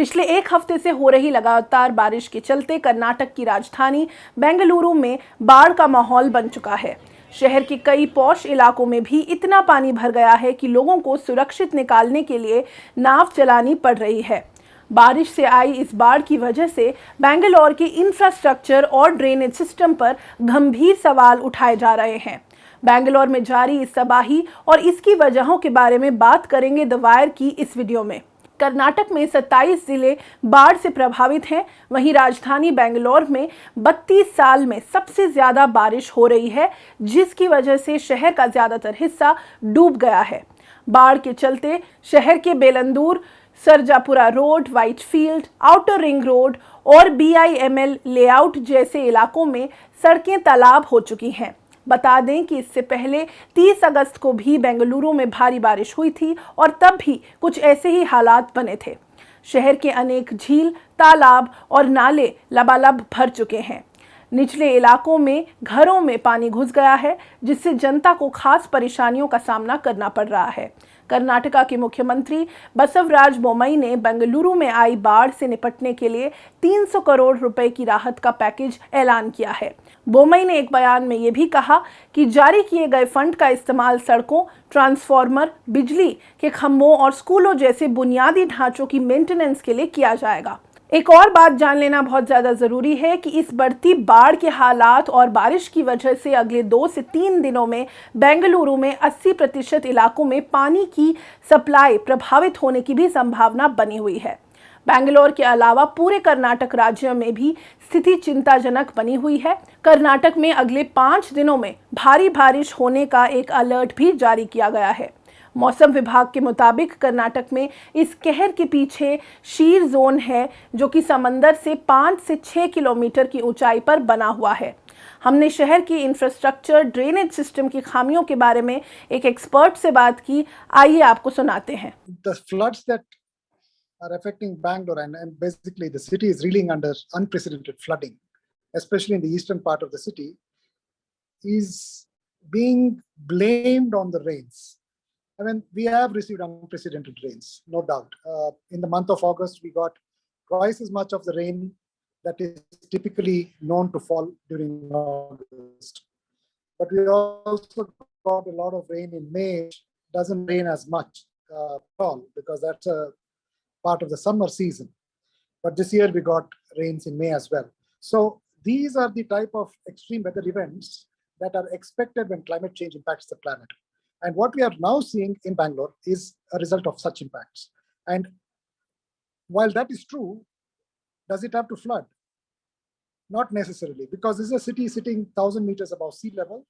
पिछले एक हफ्ते से हो रही लगातार बारिश के चलते कर्नाटक की राजधानी बेंगलुरु में बाढ़ का माहौल बन चुका है। शहर के कई पॉश इलाकों में भी इतना पानी भर गया है कि लोगों को सुरक्षित निकालने के लिए नाव चलानी पड़ रही है। बारिश से आई इस बाढ़ की वजह से बेंगलुरु के इंफ्रास्ट्रक्चर और ड्रेनेज सिस्टम पर गंभीर सवाल उठाए जा रहे हैं। बेंगलुरु में जारी इस तबाही और इसकी वजहों के बारे में बात करेंगे द वायर की इस वीडियो में। कर्नाटक में 27 जिले बाढ़ से प्रभावित हैं। वहीं राजधानी बेंगलुरु में 32 साल में सबसे ज्यादा बारिश हो रही है, जिसकी वजह से शहर का ज्यादातर हिस्सा डूब गया है। बाढ़ के चलते शहर के Bellandur, Sarjapura road, Whitefield, outer ring road और BIML लेआउट जैसे इलाकों में सड़कें तालाब हो चुकी हैं। बता दें कि इससे पहले 30 अगस्त को भी बेंगलुरु में भारी बारिश हुई थी और तब भी कुछ ऐसे ही हालात बने थे। शहर के अनेक झील, तालाब और नाले लबालब भर चुके हैं। निचले इलाकों में घरों में पानी घुस गया है, जिससे जनता को खास परेशानियों का सामना करना पड़ रहा है। कर्नाटका के मुख्यमंत्री बसवराज बोम्मई ने बेंगलुरु में आई बाढ़ से निपटने के लिए 300 करोड़ रुपए की राहत का पैकेज ऐलान किया है। बोम्मई ने एक बयान में ये भी कहा कि जारी किए गए फंड का इस्तेमाल सड़कों, ट्रांसफार्मर, बिजली के खंभों और स्कूलों जैसे बुनियादी ढांचों की मेंटेनेंस के लिए किया जाएगा। एक और बात जान लेना बहुत ज़्यादा ज़रूरी है कि इस बढ़ती बाढ़ के हालात और बारिश की वजह से अगले 2 से 3 दिनों में बेंगलुरु में 80% इलाकों में पानी की सप्लाई प्रभावित होने की भी संभावना बनी हुई है। बेंगलुरु के अलावा पूरे कर्नाटक राज्य में भी स्थिति चिंताजनक बनी हुई है। कर्नाटक में अगले 5 दिनों में भारी बारिश होने का एक अलर्ट भी जारी किया गया है। मौसम विभाग के मुताबिक कर्नाटक में इस कहर के पीछे शीर जोन है, जो कि समंदर से 5 से 6 किलोमीटर की ऊंचाई पर बना हुआ है। हमने शहर की इंफ्रास्ट्रक्चर, ड्रेनेज सिस्टम की खामियों के बारे में एक एक्सपर्ट से बात की। आइए आपको सुनाते हैं। The floods that are affecting Bangalore and basically the city is reeling under unprecedented flooding, especially in the eastern part of the city, is being blamed on the rains. I mean, we have received unprecedented rains, no doubt. In the month of August, we got twice as much of the rain that is typically known to fall during August. But we also got a lot of rain in May, which doesn't rain as much at all, because that's a part of the summer season. But this year we got rains in May as well. So these are the type of extreme weather events that are expected when climate change impacts the planet. And what we are now seeing in Bangalore is a result of such impacts. And while that is true, does it have to flood? Not necessarily, because this is a city sitting 1,000 meters above sea level.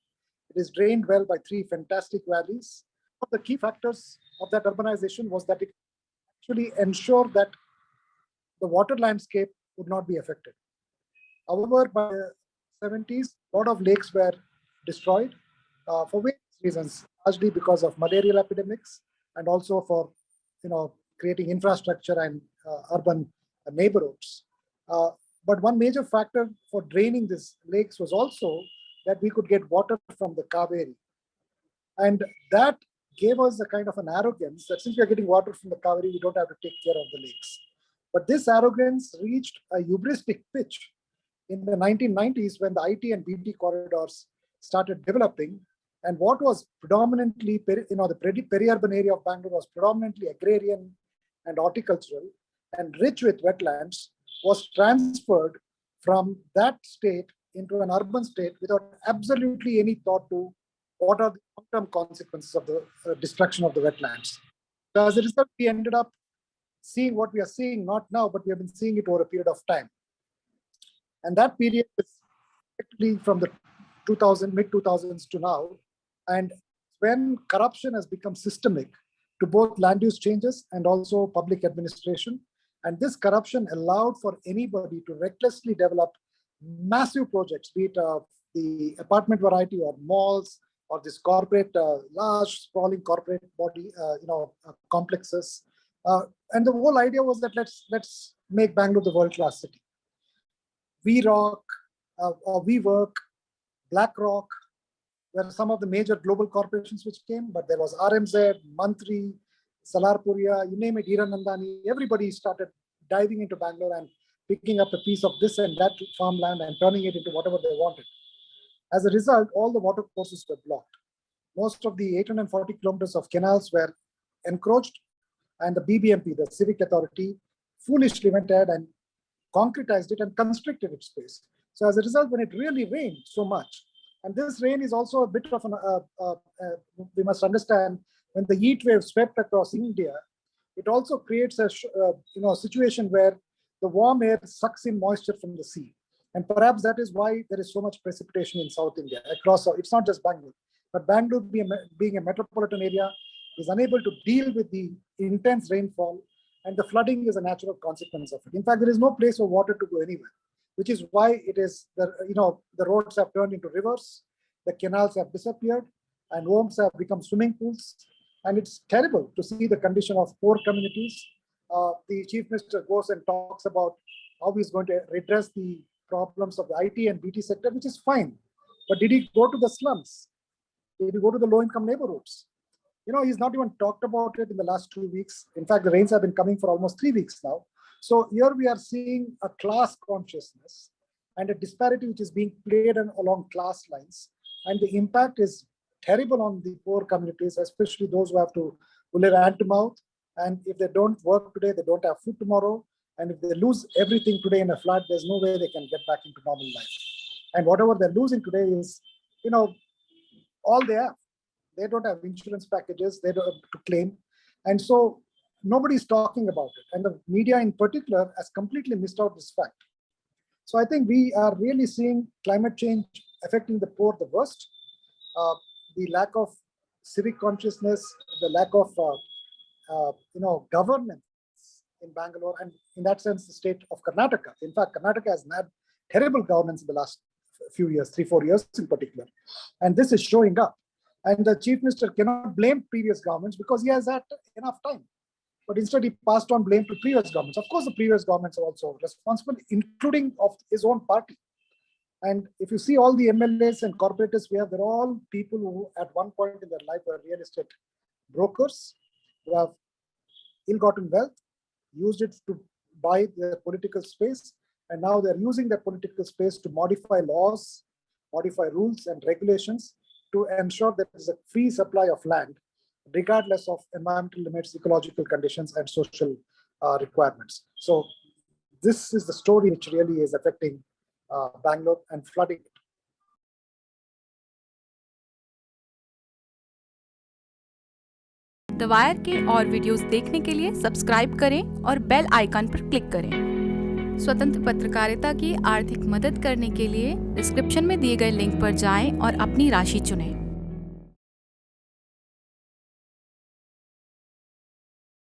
It is drained well by 3 fantastic valleys. One of the key factors of that urbanization was that it actually ensured that the water landscape would not be affected. However, by the 70s, a lot of lakes were destroyed for various reasons, largely because of malarial epidemics and also for creating infrastructure and urban neighborhoods. But one major factor for draining these lakes was also that we could get water from the Kaveri. And that gave us a kind of an arrogance that since we are getting water from the Kaveri, we don't have to take care of the lakes. But this arrogance reached a hubristic pitch in the 1990s when the IT and BT corridors started developing. And what was predominantly, the peri-urban area of Bangalore was predominantly agrarian and horticultural and rich with wetlands, was transferred from that state into an urban state without absolutely any thought to what are the long-term consequences of the destruction of the wetlands. So as a result, we ended up seeing what we are seeing, not now, but we have been seeing it over a period of time. And that period is actually from the mid-2000s to now. And when corruption has become systemic to both land use changes and also public administration, and this corruption allowed for anybody to recklessly develop massive projects, be it the apartment variety or malls or this corporate, large sprawling corporate body, complexes. And the whole idea was that let's make Bangalore the world-class city. WeRock, or WeWork, BlackRock, were some of the major global corporations which came, but there was RMZ, Mantri, Salarpuria, you name it, Hiranandani, everybody started diving into Bangalore and picking up a piece of this and that farmland and turning it into whatever they wanted. As a result, all the water courses were blocked. Most of the 840 kilometers of canals were encroached, and the BBMP, the civic authority, foolishly went ahead and concretized it and constricted its space. So as a result, when it really rained so much, and this rain is also a bit of we must understand, when the heat wave swept across India, it also creates a situation where the warm air sucks in moisture from the sea. And perhaps that is why there is so much precipitation in South India across. It's not just Bangalore, but Bangalore being a metropolitan area is unable to deal with the intense rainfall, and the flooding is a natural consequence of it. In fact, there is no place for water to go anywhere, which is why it is the roads have turned into rivers, the canals have disappeared, and homes have become swimming pools. And it's terrible to see the condition of poor communities. The chief minister goes and talks about how he's going to redress the problems of the IT and BT sector, which is fine. But did he go to the slums? Did he go to the low-income neighborhoods? He's not even talked about it in the last 2 weeks. In fact, the rains have been coming for almost 3 weeks now. So here we are seeing a class consciousness and a disparity which is being played along class lines. And the impact is terrible on the poor communities, especially those who live hand to mouth. And if they don't work today, they don't have food tomorrow. And if they lose everything today in a flood, there's no way they can get back into normal life. And whatever they're losing today is, all they have. They don't have insurance packages, they don't have to claim. And so nobody's talking about it. And the media in particular has completely missed out this fact. So I think we are really seeing climate change affecting the poor the worst. The lack of civic consciousness, the lack of governance in Bangalore, and in that sense, the state of Karnataka. In fact, Karnataka has had terrible governance in the last few years, 3-4 years in particular. And this is showing up. And the chief minister cannot blame previous governments because he has had enough time. But instead, he passed on blame to previous governments. Of course, the previous governments are also responsible, including of his own party. And if you see all the MLAs and corporators we have, they're all people who at one point in their life were real estate brokers who have ill-gotten wealth, used it to buy their political space, and now they're using that political space to modify laws, modify rules and regulations to ensure that there's a free supply of land, regardless of environmental limits, ecological conditions, and social requirements. So this is the story which really is affecting Bangalore and flooding it. The wire के और videos देखने के लिए subscribe करें और bell icon पर click करें। स्वतंत्र पत्रकारिता की आर्थिक मदद करने के लिए डिस्क्रिप्शन में दिए गए लिंक पर जाएं और अपनी राशि चुनें।